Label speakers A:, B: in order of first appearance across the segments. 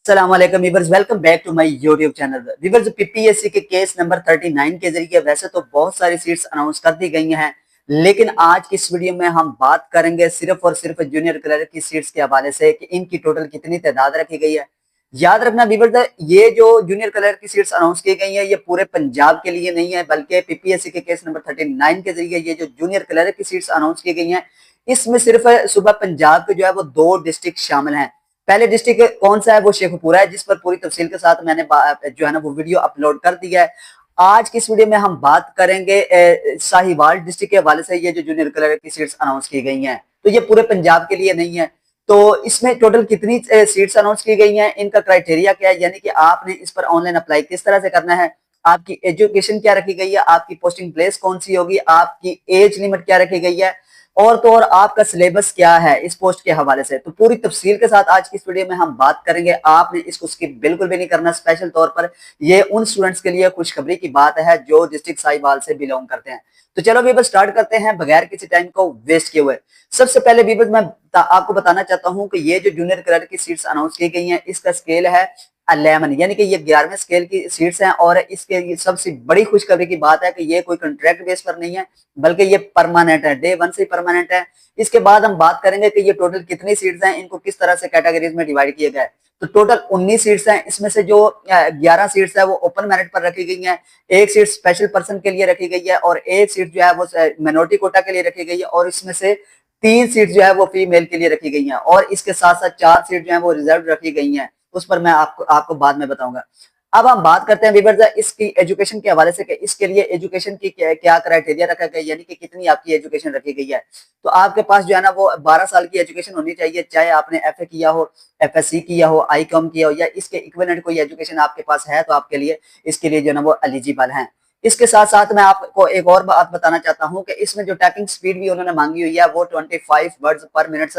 A: अस्सलामुअलैकुम viewers, welcome back to my YouTube channel. Viewers, PPSC के case number 39 के जरिए वैसे तो बहुत सारी सीट्स अनाउंस कर दी गई हैं, लेकिन आज की इस वीडियो में हम बात करेंगे सिर्फ और सिर्फ जूनियर क्लर्क की सीट्स के हवाले से कि इनकी टोटल कितनी तादाद रखी गई है। याद रखना वीवर्स, ये जो जूनियर क्लर्क की सीट्स अनाउंस की गई है ये पूरे पंजाब के लिए नहीं है, बल्कि पीपीएससी के केस नंबर 39 के जरिए ये जो जूनियर क्लर्क की सीट्स अनाउंस की गई हैं, इसमें सिर्फ सुबह पंजाब के जो है वो 2 डिस्ट्रिक्ट शामिल हैं। पहले डिस्ट्रिक्ट कौन सा है? वो शेखपुरा है, जिस पर पूरी तफसील के साथ मैंने जो है ना वो वीडियो अपलोड कर दिया है। आज की इस वीडियो में हम बात करेंगे साहिवाल डिस्ट्रिक्ट के हवाले से। ये जो जूनियर क्लर्क की सीट्स अनाउंस की गई हैं तो ये पूरे पंजाब के लिए नहीं है। तो इसमें टोटल कितनी सीट्स अनाउंस की गई हैं, इनका क्राइटेरिया क्या है, यानी कि आपने इस पर ऑनलाइन अप्लाई किस तरह से करना है, आपकी एजुकेशन क्या रखी गई है, आपकी पोस्टिंग प्लेस कौन सी होगी, आपकी एज लिमिट क्या रखी गई है, और तो और आपका सिलेबस क्या है इस पोस्ट के हवाले से। तो पूरी तफसील के साथ आज की इस वीडियो में हम बात करेंगे। आपने इसको स्किप बिल्कुल भी नहीं करना। स्पेशल तौर पर ये उन स्टूडेंट्स के लिए खुशखबरी की बात है जो डिस्ट्रिक्ट साहिवाल से बिलोंग करते हैं। तो चलो वीवर स्टार्ट करते हैं बगैर किसी टाइम को वेस्ट किए हुए। सबसे पहले वीवर मैं आपको बताना चाहता हूं कि ये जो जूनियर क्लर्क की सीट्स अनाउंस की गई हैं इसका स्केल है 11, यानी कि ये 11वें स्केल की सीट्स हैं। और इसके सबसे बड़ी खुशखबरी की बात है कि ये कोई कॉन्ट्रैक्ट बेस पर नहीं है, बल्कि ये परमानेंट है, डे 1 से परमानेंट है। इसके बाद हम बात करेंगे कि ये टोटल कितनी सीट्स हैं, इनको किस तरह से कैटेगरीज में डिवाइड किया गया है। तो टोटल 19 सीट्स हैं। इसमें से जो 11 सीट्स है वो ओपन मेरिट पर रखी गई है, एक सीट स्पेशल पर्सन के लिए रखी गई है, और एक सीट जो है वो माइनॉरिटी कोटा के लिए रखी गई है, और इसमें से 3 सीट जो है वो फीमेल के लिए रखी गई हैं, और इसके साथ साथ 4 सीट जो है वो रिजर्व रखी गई हैं। उस पर मैं आपको बाद में बताऊंगा। अब हम बात करते हैं वीवर्स इसकी एजुकेशन के हवाले से कि इसके लिए एजुकेशन की क्या क्राइटेरिया रखा गया, यानी कि कितनी आपकी एजुकेशन रखी गई है। तो आपके पास जो है ना वो 12 साल की एजुकेशन होनी चाहिए, चाहे आपने एफए किया हो, एफएससी किया हो, आईकॉम किया हो, या इसके इक्विवेलेंट कोई एजुकेशन आपके पास है तो आपके लिए इसके लिए जो है ना वो एलिजिबल है। इसके साथ साथ मैं आपको एक और बात बताना चाहता हूं कि इसमें जो टाइपिंग स्पीड भी उन्होंने मांगी हुई है वो 25 वर्ड्स पर minute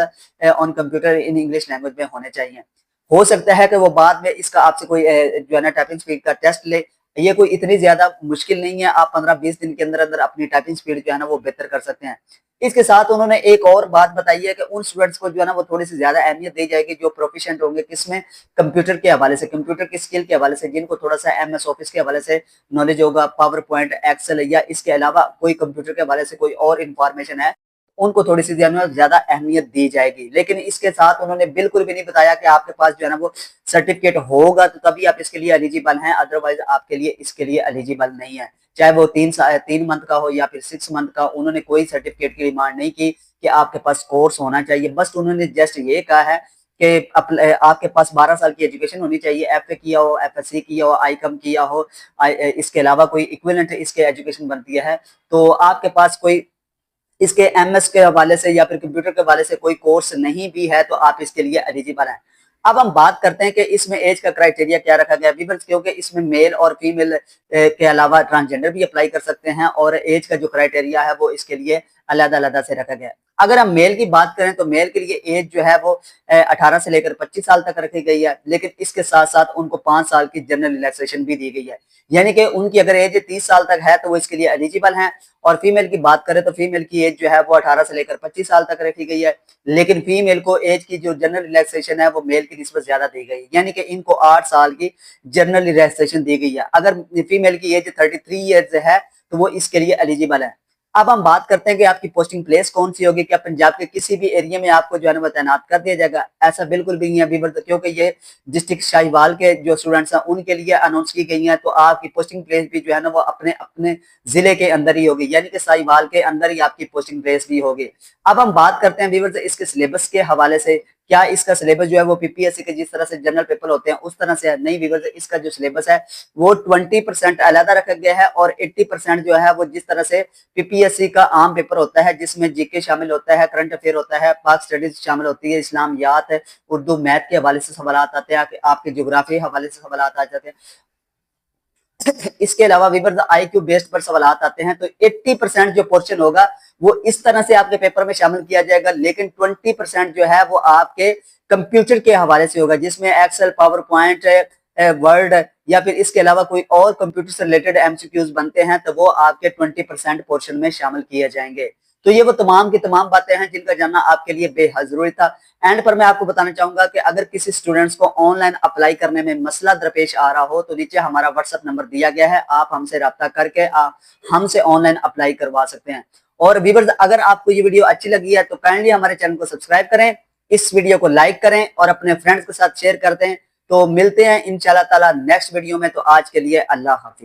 A: on computer in English language में होने चाहिए। हो सकता है कि वो बाद में इसका आपसे कोई जो है ना टाइपिंग स्पीड का टेस्ट ले। ये कोई इतनी ज्यादा मुश्किल नहीं है, आप 15-20 दिन के अंदर अंदर अपनी टाइपिंग स्पीड जो है ना वो बेहतर कर सकते हैं। इसके साथ उन्होंने एक और बात बताई है कि उन स्टूडेंट्स को जो है ना वो थोड़ी सी ज्यादा अहमियत दी जाएगी जो प्रोफिशिएंट होंगे किसमें, कंप्यूटर के हवाले से, कंप्यूटर की स्किल के हवाले से, जिनको थोड़ा सा एमएस ऑफिस के हवाले से नॉलेज होगा, पावर पॉइंट, एक्सेल, या इसके अलावा कोई कंप्यूटर के हवाले से कोई और इंफॉर्मेशन है, उनको थोड़ी सी ज्यादा अहमियत दी जाएगी। लेकिन इसके साथ उन्होंने बिल्कुल भी नहीं बताया कि आपके पास जो है ना वो सर्टिफिकेट होगा तो तभी आप इसके लिए एलिजिबल हैं, अदरवाइज आपके लिए इसके लिए एलिजिबल नहीं है। चाहे वो 3 मंथ का हो या फिर 6 मंथ का, उन्होंने कोई सर्टिफिकेट की डिमांड नहीं की कि आपके पास कोर्स होना चाहिए। बस उन्होंने जस्ट ये कहा है कि आपके पास 12 साल की एजुकेशन होनी चाहिए, एफए किया हो, एफएससी किया हो, आईकॉम किया हो, इसके अलावा कोई इक्विवेलेंट इसके एजुकेशन बनती है, तो आपके पास कोई इसके एमएस के हवाले से या फिर कंप्यूटर के हवाले से कोई कोर्स नहीं भी है तो आप इसके लिए एलिजिबल हैं। अब हम बात करते हैं कि इसमें एज का क्राइटेरिया क्या रखा गया वीवर्स, क्योंकि इसमें मेल और फीमेल के अलावा ट्रांसजेंडर भी अप्लाई कर सकते हैं, और एज का जो क्राइटेरिया है वो इसके लिए अलग-अलग से रखा गया है। अगर हम मेल की बात करें तो मेल के लिए एज जो है वो 18 से लेकर 25 साल तक रखी गई है, लेकिन इसके साथ साथ उनको 5 साल की जनरल रिलैक्सेशन भी दी गई है, यानी कि उनकी अगर एज 30 साल तक है तो वो इसके लिए एलिजिबल हैं। और फीमेल की बात करें तो फीमेल की एज जो है वो 18 से लेकर 25 साल तक रखी गई है, लेकिन फीमेल को एज की जो जनरल रिलैक्सेशन है वो मेल की निस्बत ज्यादा दी गई है, यानी कि इनको 8 साल की जनरल रिलैक्सेशन दी गई है। अगर फीमेल की एज 33 ईयर्स है तो वो इसके लिए एलिजिबल है। अब हम बात करते हैं कि आपकी पोस्टिंग प्लेस कौन सी होगी, क्या पंजाब के किसी भी एरिया में आपको जो है ना तैनात कर दिया जाएगा? ऐसा बिल्कुल भी नहीं है वीवर, क्योंकि ये डिस्ट्रिक्ट शाहीवाल के जो स्टूडेंट्स हैं उनके लिए अनाउंस की गई है, तो आपकी पोस्टिंग प्लेस भी जो है ना वो अपने अपने जिले के अंदर ही होगी, यानी कि शाहीवाल के अंदर ही आपकी पोस्टिंग प्लेस भी होगी। अब हम बात करते हैं वीवर इसके सिलेबस के हवाले से। क्या इसका सिलेबस जो है वो पीपीएससी के जिस तरह से जनरल पेपर होते हैं उस तरह से है? नहीं वीवर, इसका जो सिलेबस है वो 20% अलग रखा गया है, और 80% जो है वो जिस तरह से पीपीएससी का आम पेपर होता है जिसमें जीके शामिल होता है, करंट अफेयर होता है, पाक स्टडीज शामिल होती है, इस्लामियात है, उर्दू मैथ के हवाले से सवाल आते हैं, आपके ज्योग्राफी हवाले से सवाल आ जाते हैं। इसके अलावा वीवर आईक्यू बेस्ड पर सवाल आते हैं, तो 80% जो पोर्शन होगा वो इस तरह से आपके पेपर में शामिल किया जाएगा, लेकिन 20% जो है वो आपके कंप्यूटर के हवाले से होगा, जिसमें एक्सेल, पावर पॉइंट, वर्ड, या फिर इसके अलावा कोई और कंप्यूटर से रिलेटेड एमसीक्यूज बनते हैं, तो वो आपके 20% पोर्शन में शामिल किए जाएंगे। तो ये वो तमाम की तमाम बातें हैं जिनका जानना आपके लिए बेहद जरूरी था। एंड पर मैं आपको बताना चाहूंगा कि अगर किसी स्टूडेंट्स को ऑनलाइन अप्लाई करने में मसला दरपेश आ रहा हो तो नीचे हमारा व्हाट्सएप नंबर दिया गया है, आप हमसे राब्ता करके हमसे ऑनलाइन अप्लाई करवा सकते हैं। और व्यूअर्स, अगर आपको ये वीडियो अच्छी लगी है तो काइंडली हमारे चैनल को सब्सक्राइब करें, इस वीडियो को लाइक करें और अपने फ्रेंड्स के साथ शेयर कर दें। तो मिलते हैं इंशाल्लाह ताला नेक्स्ट वीडियो में। तो आज के लिए अल्लाह हाफिज।